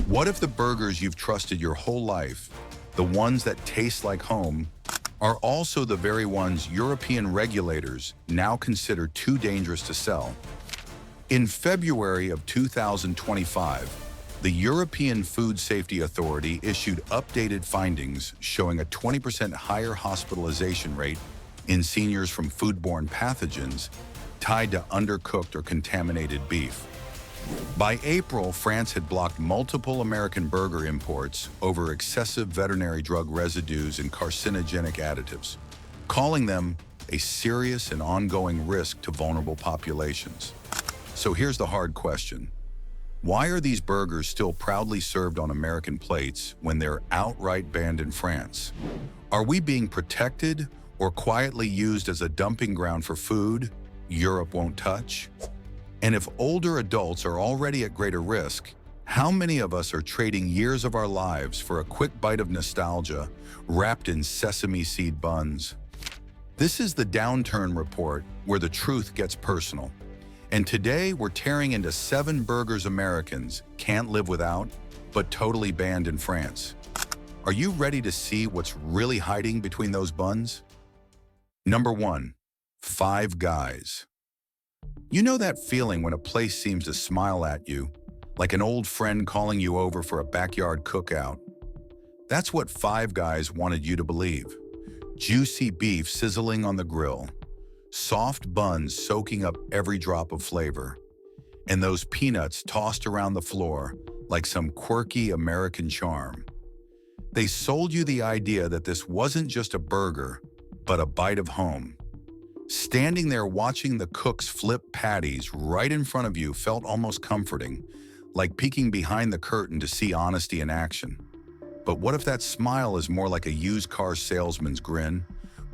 What if the burgers you've trusted your whole life, the ones that taste like home, are also the very ones European regulators now consider too dangerous to sell? In February of 2025, the European Food Safety Authority issued updated findings showing a 20% higher hospitalization rate in seniors from foodborne pathogens tied to undercooked or contaminated beef. By April, France had blocked multiple American burger imports over excessive veterinary drug residues and carcinogenic additives, calling them a serious and ongoing risk to vulnerable populations. So here's the hard question. Why are these burgers still proudly served on American plates when they're outright banned in France? Are we being protected or quietly used as a dumping ground for food Europe won't touch? And if older adults are already at greater risk, how many of us are trading years of our lives for a quick bite of nostalgia wrapped in sesame seed buns? This is the Downturn Report, where the truth gets personal. And today we're tearing into 7 burgers Americans can't live without, but totally banned in France. Are you ready to see what's really hiding between those buns? Number 1. Five Guys. You know that feeling when a place seems to smile at you, like an old friend calling you over for a backyard cookout? That's what Five Guys wanted you to believe. Juicy beef sizzling on the grill, soft buns soaking up every drop of flavor, and those peanuts tossed around the floor like some quirky American charm. They sold you the idea that this wasn't just a burger, but a bite of home. Standing there watching the cooks flip patties right in front of you felt almost comforting, like peeking behind the curtain to see honesty in action. But what if that smile is more like a used car salesman's grin,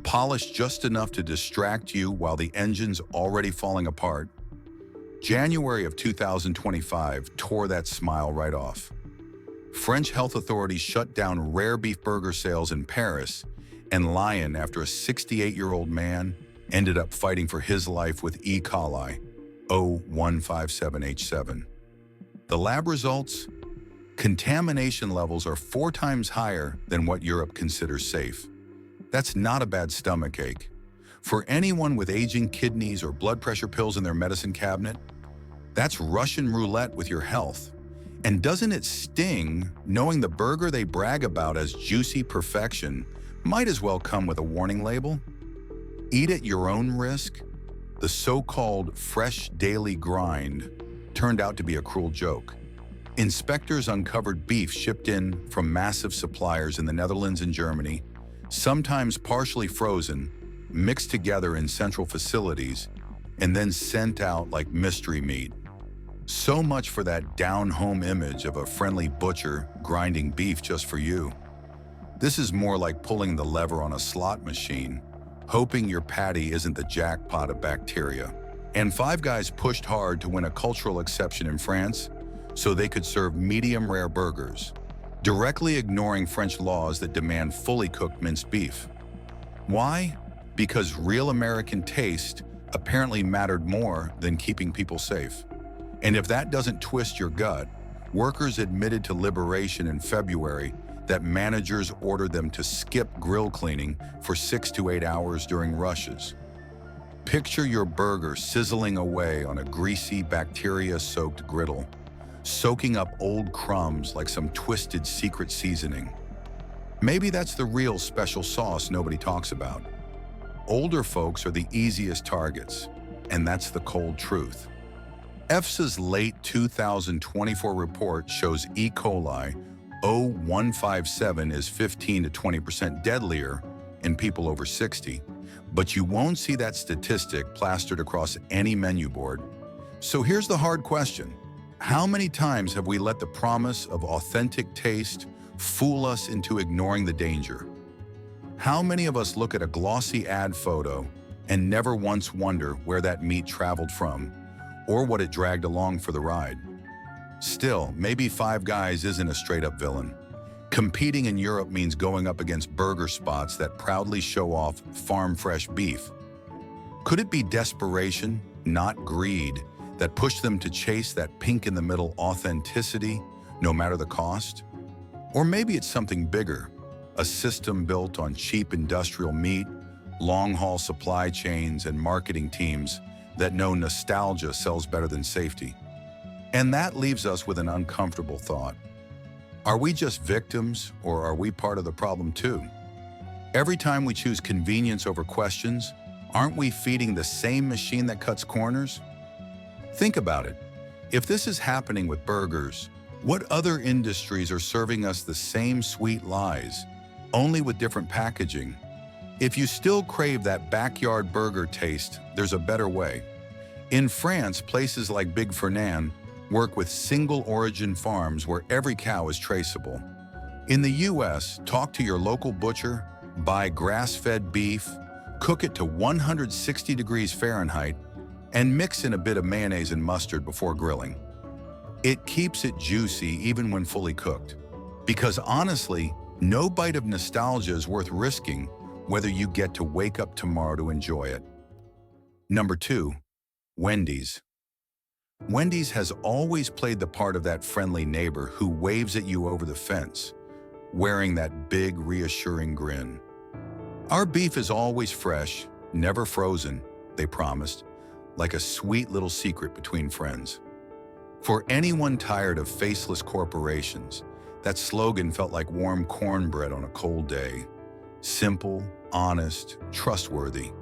polished just enough to distract you while the engine's already falling apart? January of 2025 tore that smile right off. French health authorities shut down rare beef burger sales in Paris and Lyon after a 68-year-old man ended up fighting for his life with E. coli O157H7. The lab results? Contamination levels are 4 times higher than what Europe considers safe. That's not a bad stomachache. For anyone with aging kidneys or blood pressure pills in their medicine cabinet, that's Russian roulette with your health. And doesn't it sting knowing the burger they brag about as juicy perfection might as well come with a warning label? Eat at your own risk? The so-called fresh daily grind turned out to be a cruel joke. Inspectors uncovered beef shipped in from massive suppliers in the Netherlands and Germany, sometimes partially frozen, mixed together in central facilities, and then sent out like mystery meat. So much for that down-home image of a friendly butcher grinding beef just for you. This is more like pulling the lever on a slot machine, hoping your patty isn't the jackpot of bacteria. And Five Guys pushed hard to win a cultural exception in France so they could serve medium-rare burgers, directly ignoring French laws that demand fully cooked minced beef. Why? Because real American taste apparently mattered more than keeping people safe. And if that doesn't twist your gut, workers admitted to Liberation in February that managers ordered them to skip grill cleaning for 6 to 8 hours during rushes. Picture your burger sizzling away on a greasy, bacteria-soaked griddle, soaking up old crumbs like some twisted secret seasoning. Maybe that's the real special sauce nobody talks about. Older folks are the easiest targets, and that's the cold truth. EFSA's late 2024 report shows E. coli O157 is 15 to 20% deadlier in people over 60, but you won't see that statistic plastered across any menu board. So here's the hard question. How many times have we let the promise of authentic taste fool us into ignoring the danger? How many of us look at a glossy ad photo and never once wonder where that meat traveled from or what it dragged along for the ride? Still, maybe Five Guys isn't a straight-up villain. Competing in Europe means going up against burger spots that proudly show off farm-fresh beef. Could it be desperation, not greed, that pushed them to chase that pink-in-the-middle authenticity no matter the cost? Or maybe it's something bigger, a system built on cheap industrial meat, long-haul supply chains, and marketing teams that know nostalgia sells better than safety. And that leaves us with an uncomfortable thought. Are we just victims, or are we part of the problem too? Every time we choose convenience over questions, aren't we feeding the same machine that cuts corners? Think about it. If this is happening with burgers, what other industries are serving us the same sweet lies, only with different packaging? If you still crave that backyard burger taste, there's a better way. In France, places like Big Fernand work with single-origin farms where every cow is traceable. In the US, talk to your local butcher, buy grass-fed beef, cook it to 160 degrees Fahrenheit, and mix in a bit of mayonnaise and mustard before grilling. It keeps it juicy even when fully cooked. Because honestly, no bite of nostalgia is worth risking whether you get to wake up tomorrow to enjoy it. Number 2, Wendy's. Wendy's has always played the part of that friendly neighbor who waves at you over the fence, wearing that big, reassuring grin. Our beef is always fresh, never frozen, they promised, like a sweet little secret between friends. For anyone tired of faceless corporations, that slogan felt like warm cornbread on a cold day. Simple, honest, trustworthy.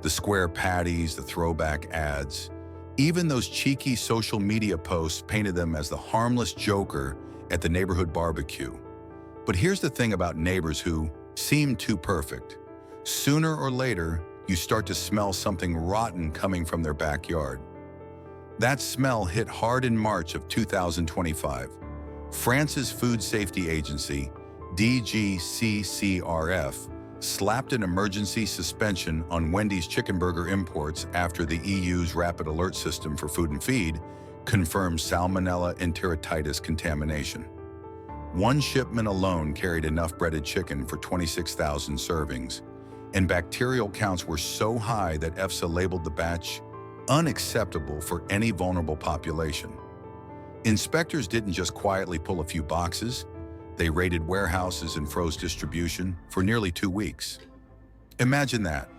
The square patties, the throwback ads, even those cheeky social media posts painted them as the harmless joker at the neighborhood barbecue. But here's the thing about neighbors who seem too perfect. Sooner or later, you start to smell something rotten coming from their backyard. That smell hit hard in March of 2025. France's Food Safety Agency, DGCCRF, slapped an emergency suspension on Wendy's chicken burger imports after the EU's Rapid Alert System for Food and Feed confirmed Salmonella enteritis contamination. One shipment alone carried enough breaded chicken for 26,000 servings, and bacterial counts were so high that EFSA labeled the batch unacceptable for any vulnerable population. Inspectors didn't just quietly pull a few boxes. They raided warehouses and froze distribution for nearly 2 weeks. Imagine that.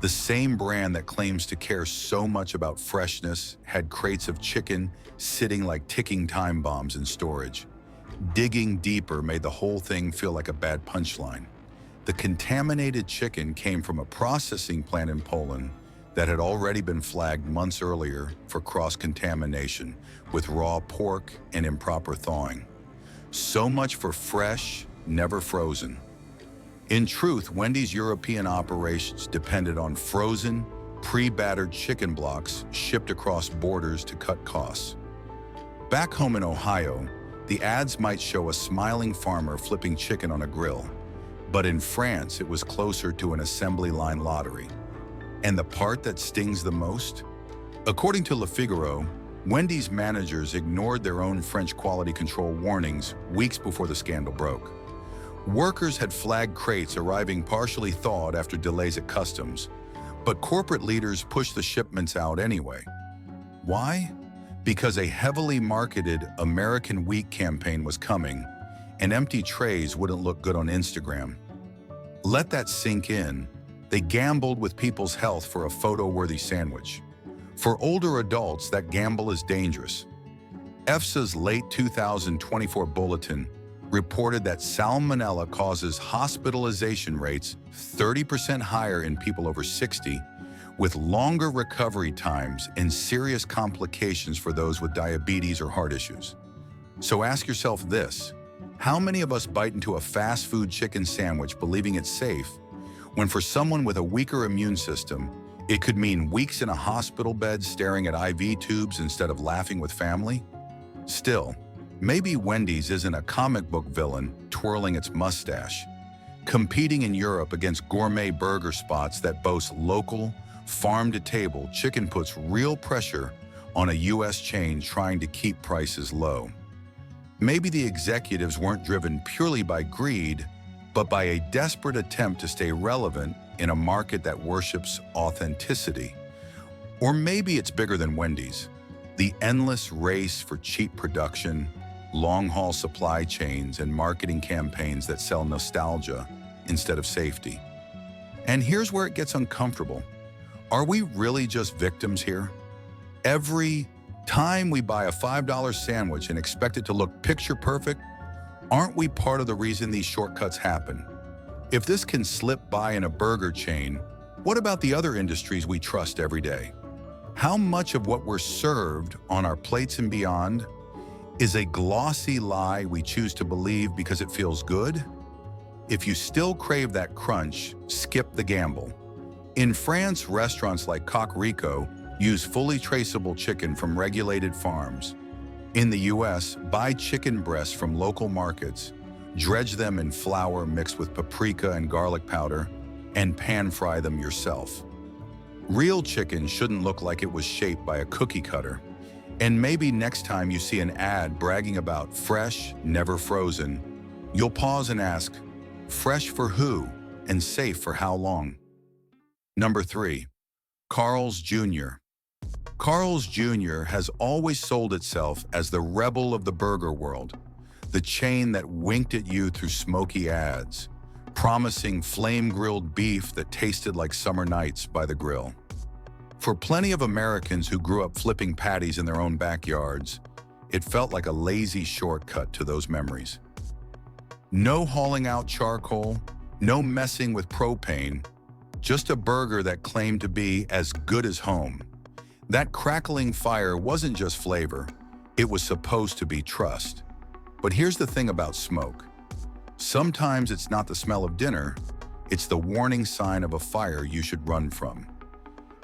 The same brand that claims to care so much about freshness had crates of chicken sitting like ticking time bombs in storage. Digging deeper made the whole thing feel like a bad punchline. The contaminated chicken came from a processing plant in Poland that had already been flagged months earlier for cross-contamination with raw pork and improper thawing. So much for fresh, never frozen. In truth, Wendy's European operations depended on frozen, pre-battered chicken blocks shipped across borders to cut costs. Back home in Ohio, the ads might show a smiling farmer flipping chicken on a grill, but in France it was closer to an assembly line lottery. And the part that stings the most? According to Le Figaro, Wendy's managers ignored their own French quality control warnings weeks before the scandal broke. Workers had flagged crates arriving partially thawed after delays at customs, but corporate leaders pushed the shipments out anyway. Why? Because a heavily marketed American Week campaign was coming, and empty trays wouldn't look good on Instagram. Let that sink in. They gambled with people's health for a photo-worthy sandwich. For older adults, that gamble is dangerous. EFSA's late 2024 bulletin reported that salmonella causes hospitalization rates 30% higher in people over 60, with longer recovery times and serious complications for those with diabetes or heart issues. So ask yourself this: how many of us bite into a fast food chicken sandwich believing it's safe, when for someone with a weaker immune system, it could mean weeks in a hospital bed staring at IV tubes instead of laughing with family? Still, maybe Wendy's isn't a comic book villain twirling its mustache. Competing in Europe against gourmet burger spots that boast local, farm-to-table chicken puts real pressure on a US chain trying to keep prices low. Maybe the executives weren't driven purely by greed, but by a desperate attempt to stay relevant in a market that worships authenticity. Or maybe it's bigger than Wendy's. The endless race for cheap production, long-haul supply chains, and marketing campaigns that sell nostalgia instead of safety. And here's where it gets uncomfortable. Are we really just victims here? Every time we buy a $5 sandwich and expect it to look picture perfect, aren't we part of the reason these shortcuts happen? If this can slip by in a burger chain, what about the other industries we trust every day? How much of what we're served on our plates and beyond is a glossy lie we choose to believe because it feels good? If you still crave that crunch, skip the gamble. In France, restaurants like Coq Rico use fully traceable chicken from regulated farms. In the US, buy chicken breasts from local markets, dredge them in flour mixed with paprika and garlic powder, and pan-fry them yourself. Real chicken shouldn't look like it was shaped by a cookie cutter. And maybe next time you see an ad bragging about fresh, never frozen, you'll pause and ask, fresh for who and safe for how long? Number 3, Carl's Jr. Carl's Jr. has always sold itself as the rebel of the burger world, the chain that winked at you through smoky ads, promising flame-grilled beef that tasted like summer nights by the grill. For plenty of Americans who grew up flipping patties in their own backyards, it felt like a lazy shortcut to those memories. No hauling out charcoal, no messing with propane, just a burger that claimed to be as good as home. That crackling fire wasn't just flavor, it was supposed to be trust. But here's the thing about smoke. Sometimes it's not the smell of dinner, it's the warning sign of a fire you should run from.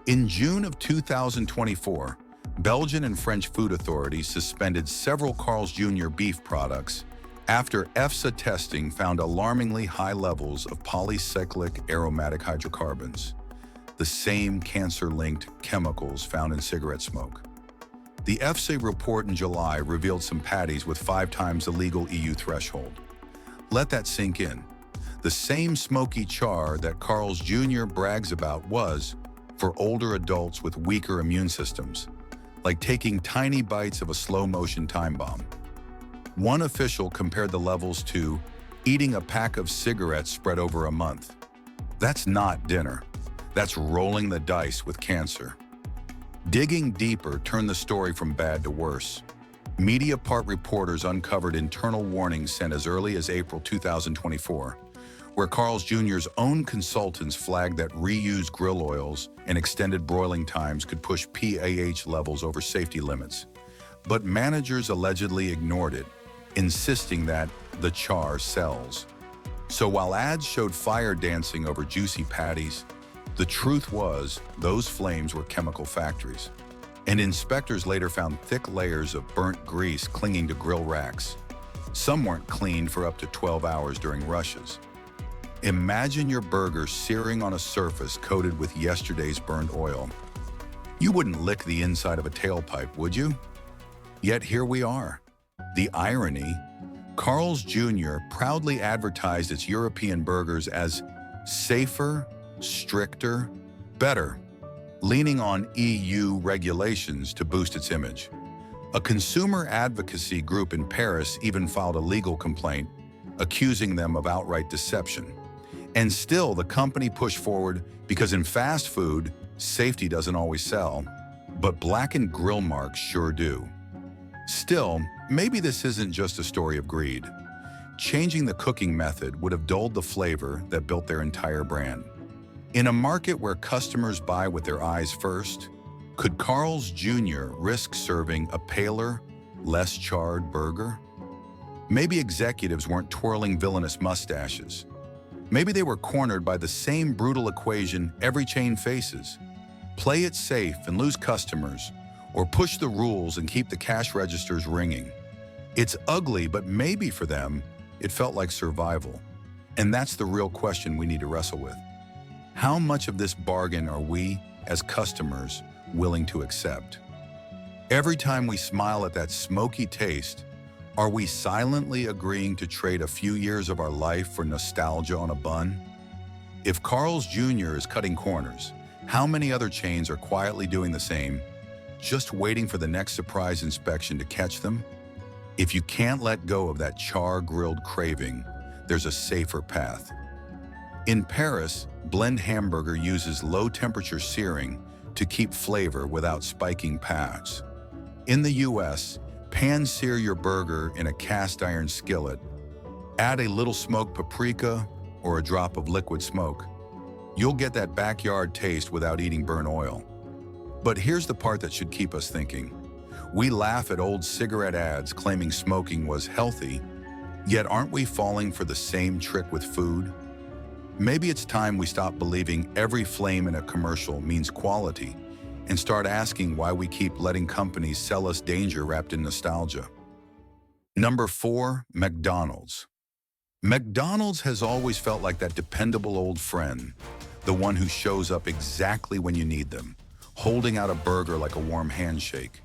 In June of 2024, Belgian and French food authorities suspended several Carl's Jr. beef products after EFSA testing found alarmingly high levels of polycyclic aromatic hydrocarbons, the same cancer-linked chemicals found in cigarette smoke. The EFSA report in July revealed some patties with 5 times the legal EU threshold. Let that sink in. The same smoky char that Carl's Jr. brags about was for older adults with weaker immune systems, like taking tiny bites of a slow-motion time bomb. One official compared the levels to eating a pack of cigarettes spread over a month. That's not dinner. That's rolling the dice with cancer. Digging deeper turned the story from bad to worse. Mediapart reporters uncovered internal warnings sent as early as April 2024, where Carl's Jr.'s own consultants flagged that reused grill oils and extended broiling times could push PAH levels over safety limits. But managers allegedly ignored it, insisting that the char sells. So while ads showed fire dancing over juicy patties, the truth was those flames were chemical factories. And inspectors later found thick layers of burnt grease clinging to grill racks. Some weren't cleaned for up to 12 hours during rushes. Imagine your burger searing on a surface coated with yesterday's burnt oil. You wouldn't lick the inside of a tailpipe, would you? Yet here we are. The irony, Carl's Jr. proudly advertised its European burgers as safer, stricter, better, leaning on EU regulations to boost its image. A consumer advocacy group in Paris even filed a legal complaint, accusing them of outright deception. And still, the company pushed forward because in fast food, safety doesn't always sell, but blackened grill marks sure do. Still, maybe this isn't just a story of greed. Changing the cooking method would have dulled the flavor that built their entire brand. In a market where customers buy with their eyes first, could Carl's Jr. risk serving a paler, less charred burger? Maybe executives weren't twirling villainous mustaches. Maybe they were cornered by the same brutal equation every chain faces. Play it safe and lose customers, or push the rules and keep the cash registers ringing. It's ugly, but maybe for them, it felt like survival. And that's the real question we need to wrestle with. How much of this bargain are we, as customers, willing to accept? Every time we smile at that smoky taste, are we silently agreeing to trade a few years of our life for nostalgia on a bun? If Carl's Jr. is cutting corners, how many other chains are quietly doing the same, just waiting for the next surprise inspection to catch them? If you can't let go of that char-grilled craving, there's a safer path. In Paris, blend hamburger uses low-temperature searing to keep flavor without spiking pads. In the US, pan-sear your burger in a cast-iron skillet. Add a little smoked paprika or a drop of liquid smoke. You'll get that backyard taste without eating burnt oil. But here's the part that should keep us thinking. We laugh at old cigarette ads claiming smoking was healthy, yet aren't we falling for the same trick with food? Maybe it's time we stop believing every flame in a commercial means quality and start asking why we keep letting companies sell us danger wrapped in nostalgia. Number 4, McDonald's. McDonald's has always felt like that dependable old friend, the one who shows up exactly when you need them, holding out a burger like a warm handshake.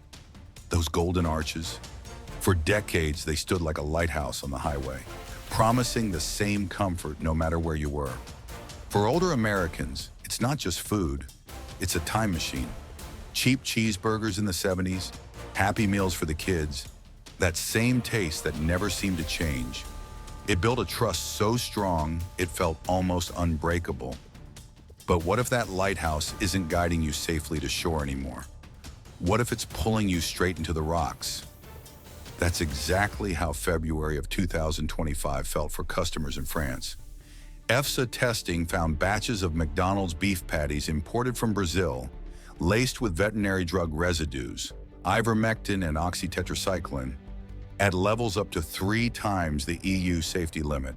Those golden arches. For decades, they stood like a lighthouse on the highway, promising the same comfort no matter where you were. For older Americans, it's not just food, it's a time machine. Cheap cheeseburgers in the 70s, Happy Meals for the kids, that same taste that never seemed to change. It built a trust so strong, it felt almost unbreakable. But what if that lighthouse isn't guiding you safely to shore anymore? What if it's pulling you straight into the rocks? That's exactly how February of 2025 felt for customers in France. EFSA testing found batches of McDonald's beef patties imported from Brazil, laced with veterinary drug residues, ivermectin and oxytetracycline, at levels up to 3 times the EU safety limit.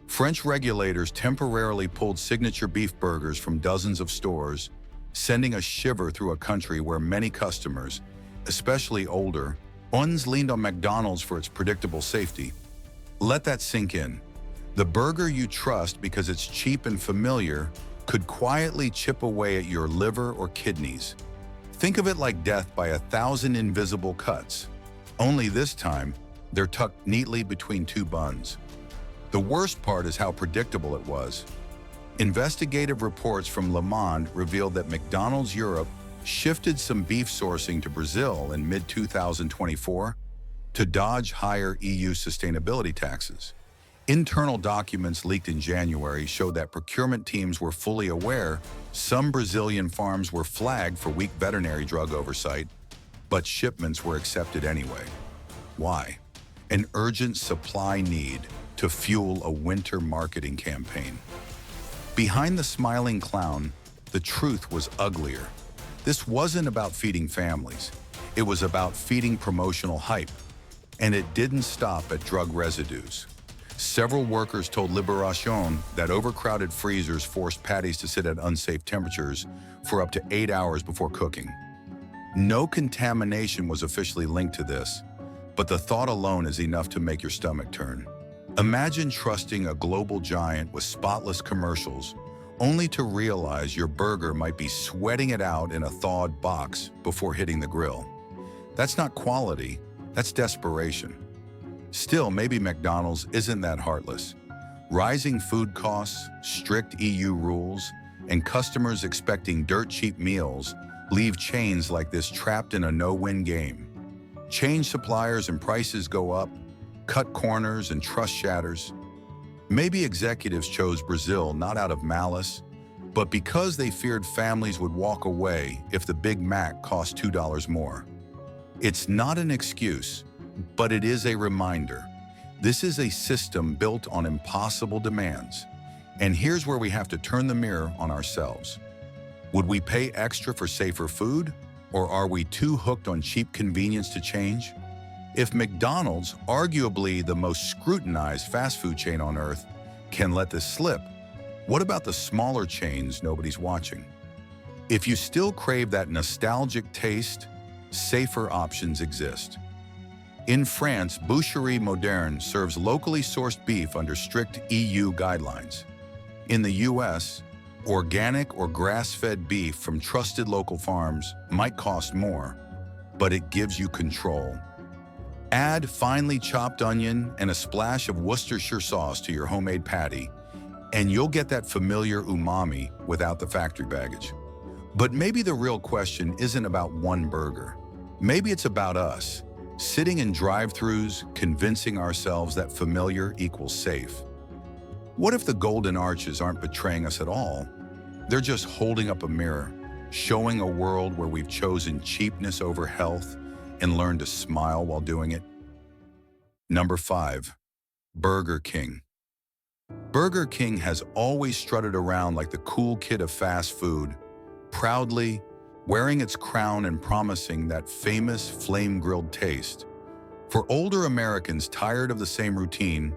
French regulators temporarily pulled signature beef burgers from dozens of stores, sending a shiver through a country where many customers, especially older ones, leaned on McDonald's for its predictable safety. Let that sink in. The burger you trust because it's cheap and familiar could quietly chip away at your liver or kidneys. Think of it like death by 1,000 invisible cuts. Only this time, they're tucked neatly between 2 buns. The worst part is how predictable it was. Investigative reports from Le Monde revealed that McDonald's Europe shifted some beef sourcing to Brazil in mid-2024 to dodge higher EU sustainability taxes. Internal documents leaked in January showed that procurement teams were fully aware some Brazilian farms were flagged for weak veterinary drug oversight, but shipments were accepted anyway. Why? An urgent supply need to fuel a winter marketing campaign. Behind the smiling clown, the truth was uglier. This wasn't about feeding families. It was about feeding promotional hype. And it didn't stop at drug residues. Several workers told Libération that overcrowded freezers forced patties to sit at unsafe temperatures for up to 8 hours before cooking. No contamination was officially linked to this, but the thought alone is enough to make your stomach turn. Imagine trusting a global giant with spotless commercials, only to realize your burger might be sweating it out in a thawed box before hitting the grill. That's not quality, that's desperation. Still, maybe McDonald's isn't that heartless. Rising food costs, strict EU rules, and customers expecting dirt-cheap meals leave chains like this trapped in a no-win game. Change suppliers and prices go up, cut corners and trust shatters. Maybe executives chose Brazil not out of malice, but because they feared families would walk away if the Big Mac cost $2 more. It's not an excuse, but it is a reminder. This is a system built on impossible demands. And here's where we have to turn the mirror on ourselves. Would we pay extra for safer food, or are we too hooked on cheap convenience to change? If McDonald's, arguably the most scrutinized fast food chain on earth, can let this slip, what about the smaller chains nobody's watching? If you still crave that nostalgic taste, safer options exist. In France, Boucherie Moderne serves locally sourced beef under strict EU guidelines. In the US, organic or grass-fed beef from trusted local farms might cost more, but it gives you control. Add finely chopped onion and a splash of Worcestershire sauce to your homemade patty, and you'll get that familiar umami without the factory baggage. But maybe the real question isn't about one burger. Maybe it's about us. sitting in drive-thrus, convincing ourselves that familiar equals safe. What if the golden arches aren't betraying us at all? They're just holding up a mirror, showing a world where we've chosen cheapness over health and learned to smile while doing it. Number 5. Burger King. Burger King has always strutted around like the cool kid of fast food, proudly wearing its crown and promising that famous flame-grilled taste. For older Americans tired of the same routine,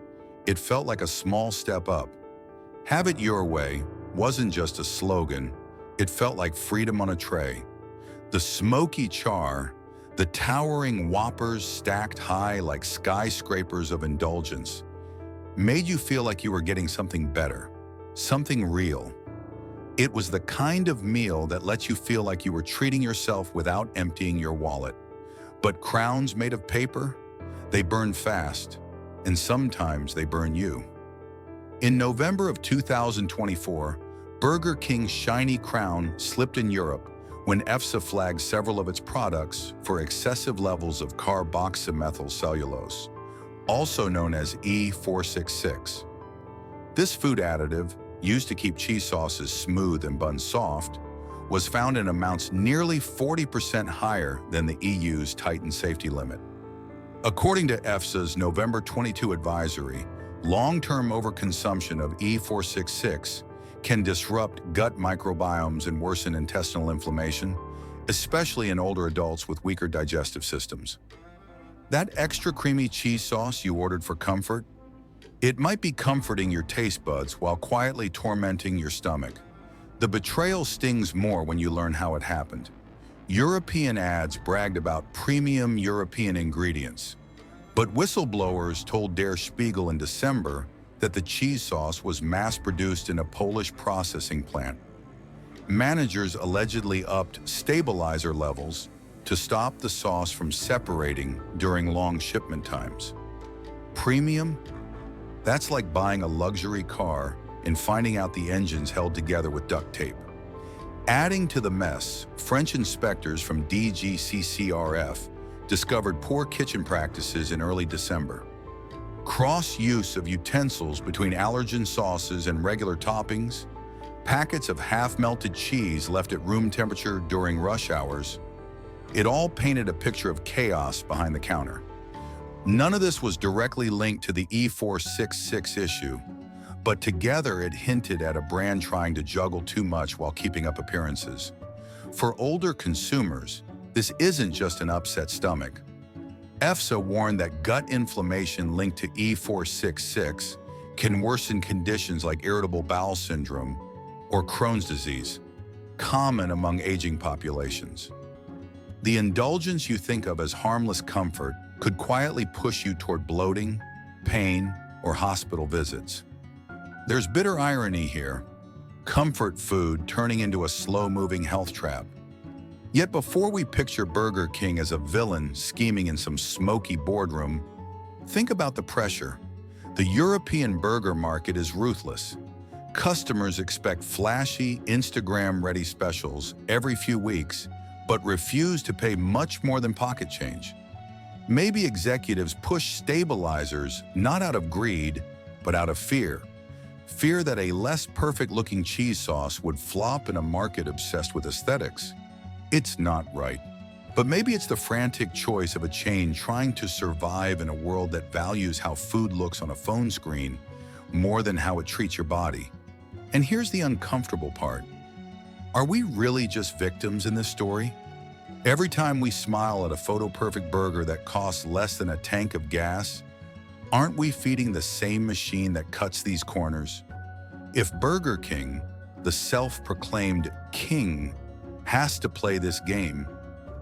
it felt like a small step up. Have it your way wasn't just a slogan, it felt like freedom on a tray. The smoky char, the towering Whoppers stacked high like skyscrapers of indulgence, made you feel like you were getting something better, something real. It was the kind of meal that lets you feel like you were treating yourself without emptying your wallet. But crowns made of paper? They burn fast, and sometimes they burn you. In November of 2024, Burger King's shiny crown slipped in Europe when EFSA flagged several of its products for excessive levels of carboxymethylcellulose, also known as E466. This food additive, used to keep cheese sauces smooth and buns soft, was found in amounts nearly 40% higher than the EU's tightened safety limit. According to EFSA's November 22 advisory, long-term overconsumption of E466 can disrupt gut microbiomes and worsen intestinal inflammation, especially in older adults with weaker digestive systems. That extra creamy cheese sauce you ordered for comfort? It might be comforting your taste buds while quietly tormenting your stomach. The betrayal stings more when you learn how it happened. European ads bragged about premium European ingredients, but whistleblowers told Der Spiegel in December that the cheese sauce was mass-produced in a Polish processing plant. Managers allegedly upped stabilizer levels to stop the sauce from separating during long shipment times. Premium? That's like buying a luxury car and finding out the engine's held together with duct tape. Adding to the mess, French inspectors from DGCCRF discovered poor kitchen practices in early December. Cross-use of utensils between allergen sauces and regular toppings, packets of half-melted cheese left at room temperature during rush hours. It all painted a picture of chaos behind the counter. None of this was directly linked to the E466 issue, but together it hinted at a brand trying to juggle too much while keeping up appearances. For older consumers, this isn't just an upset stomach. EFSA warned that gut inflammation linked to E466 can worsen conditions like irritable bowel syndrome or Crohn's disease, common among aging populations. The indulgence you think of as harmless comfort could quietly push you toward bloating, pain, or hospital visits. There's bitter irony here, comfort food turning into a slow-moving health trap. Yet before we picture Burger King as a villain scheming in some smoky boardroom, think about the pressure. The European burger market is ruthless. Customers expect flashy, Instagram-ready specials every few weeks, but refuse to pay much more than pocket change. Maybe executives push stabilizers not out of greed, but out of fear. Fear that a less perfect-looking cheese sauce would flop in a market obsessed with aesthetics. It's not right. But maybe it's the frantic choice of a chain trying to survive in a world that values how food looks on a phone screen more than how it treats your body. And here's the uncomfortable part. Are we really just victims in this story? Every time we smile at a photo-perfect burger that costs less than a tank of gas, aren't we feeding the same machine that cuts these corners? If Burger King, the self-proclaimed king, has to play this game,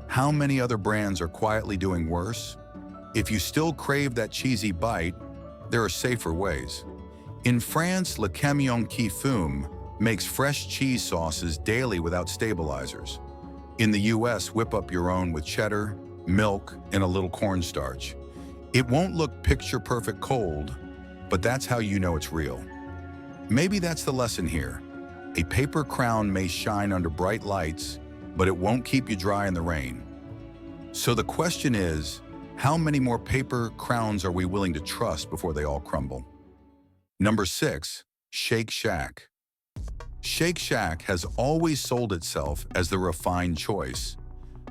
how many other brands are quietly doing worse? If you still crave that cheesy bite, there are safer ways. In France, Le Camion qui Fume makes fresh cheese sauces daily without stabilizers. In the US, whip up your own with cheddar, milk, and a little cornstarch. It won't look picture-perfect cold, but that's how you know it's real. Maybe that's the lesson here. A paper crown may shine under bright lights, but it won't keep you dry in the rain. So the question is, How many more paper crowns are we willing to trust before they all crumble? Number 6. Shake Shack. Shake Shack has always sold itself as the refined choice,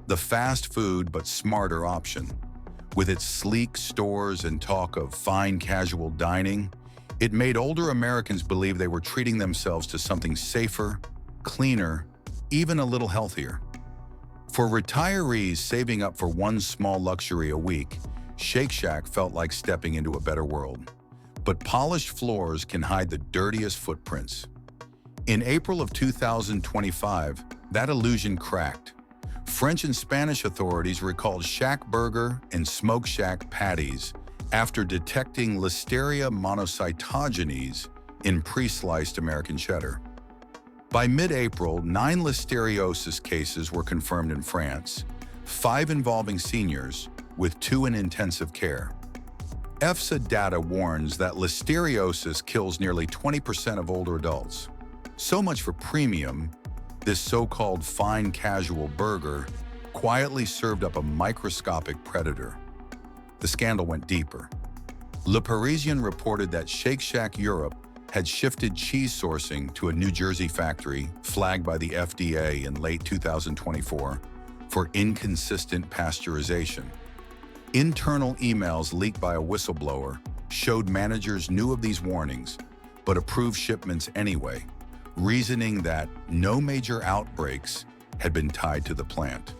the fast food but smarter option. With its sleek stores and talk of fine casual dining, it made older Americans believe they were treating themselves to something safer, cleaner, even a little healthier. For retirees saving up for one small luxury a week, Shake Shack felt like stepping into a better world. But polished floors can hide the dirtiest footprints. In April of 2025, that illusion cracked. French and Spanish authorities recalled Shack Burger and Smoke Shack patties after detecting Listeria monocytogenes in pre-sliced American cheddar. By mid-April, 9 listeriosis cases were confirmed in France, 5 involving seniors, with 2 in intensive care. EFSA data warns that listeriosis kills nearly 20% of older adults. So much for premium. This so-called fine casual burger quietly served up a microscopic predator. The scandal went deeper. Le Parisien reported that Shake Shack Europe had shifted cheese sourcing to a New Jersey factory flagged by the FDA in late 2024 for inconsistent pasteurization. Internal emails leaked by a whistleblower showed managers knew of these warnings, but approved shipments anyway, reasoning that no major outbreaks had been tied to the plant.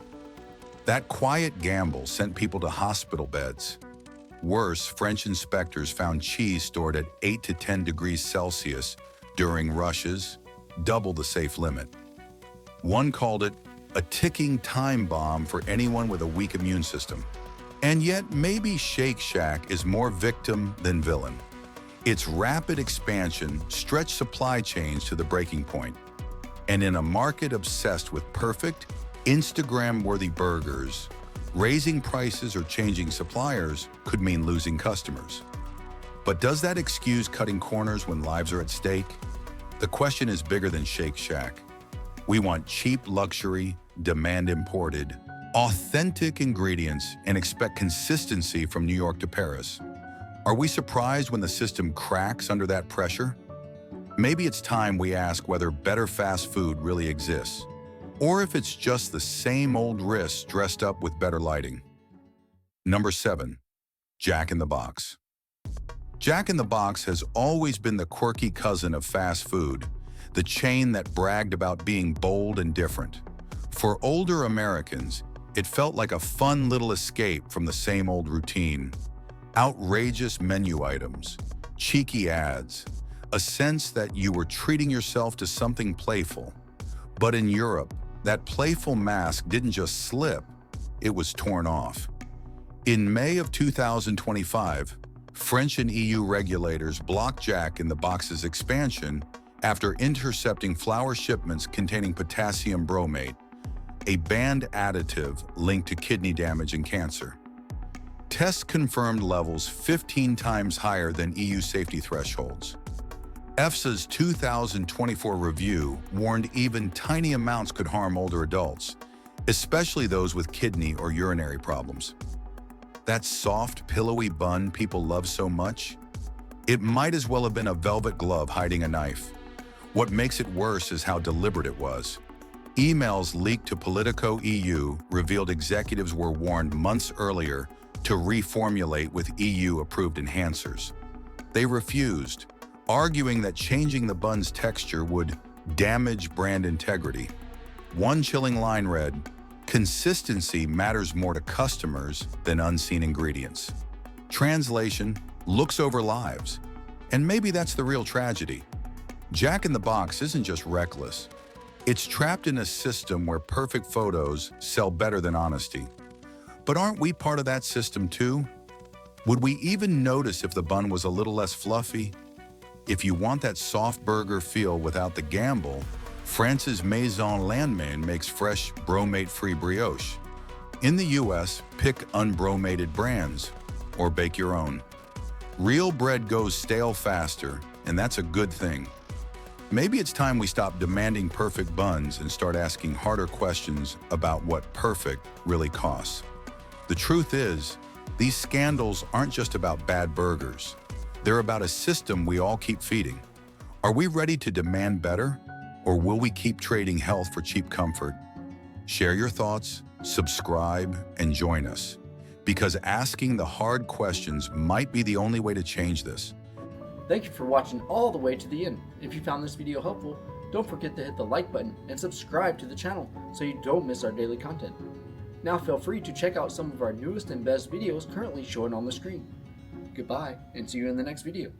That quiet gamble sent people to hospital beds. Worse, French inspectors found cheese stored at 8 to 10 degrees Celsius during rushes, double the safe limit. One called it a ticking time bomb for anyone with a weak immune system. And yet, maybe Shake Shack is more victim than villain. Its rapid expansion stretched supply chains to the breaking point. And in a market obsessed with perfect, Instagram-worthy burgers, raising prices or changing suppliers could mean losing customers. But does that excuse cutting corners when lives are at stake? The question is bigger than Shake Shack. We want cheap luxury, demand imported, authentic ingredients, and expect consistency from New York to Paris. Are we surprised when the system cracks under that pressure? Maybe it's time we ask whether better fast food really exists, or if it's just the same old risks dressed up with better lighting. Number 7. Jack in the Box. Jack in the Box has always been the quirky cousin of fast food, the chain that bragged about being bold and different. For older Americans, it felt like a fun little escape from the same old routine. Outrageous menu items, cheeky ads, a sense that you were treating yourself to something playful. But in Europe, that playful mask didn't just slip, it was torn off. In May of 2025, French and EU regulators blocked Jack in the Box's expansion after intercepting flour shipments containing potassium bromate, a banned additive linked to kidney damage and cancer. Tests confirmed levels 15 times higher than EU safety thresholds. EFSA's 2024 review warned even tiny amounts could harm older adults, especially those with kidney or urinary problems. That soft, pillowy bun people love so much? It might as well have been a velvet glove hiding a knife. What makes it worse is how deliberate it was. Emails leaked to Politico EU revealed executives were warned months earlier to reformulate with EU-approved enhancers. They refused, arguing that changing the bun's texture would damage brand integrity. One chilling line read, "Consistency matters more to customers than unseen ingredients." Translation, looks over lives. And maybe that's the real tragedy. Jack in the Box isn't just reckless. It's trapped in a system where perfect photos sell better than honesty. But aren't we part of that system too? Would we even notice if the bun was a little less fluffy? If you want that soft burger feel without the gamble, France's Maison Landman makes fresh, bromate-free brioche. In the US, pick unbromated brands, or bake your own. Real bread goes stale faster, and that's a good thing. Maybe it's time we stop demanding perfect buns and start asking harder questions about what perfect really costs. The truth is, These scandals aren't just about bad burgers. They're about a system we all keep feeding. Are we ready to demand better, or will we keep trading health for cheap comfort? Share your thoughts, subscribe, and join us, because asking the hard questions might be the only way to change this. Thank you for watching all the way to the end. If you found this video helpful, don't forget to hit the like button and subscribe to the channel so you don't miss our daily content. Now feel free to check out some of our newest and best videos currently showing on the screen. Goodbye, and see you in the next video.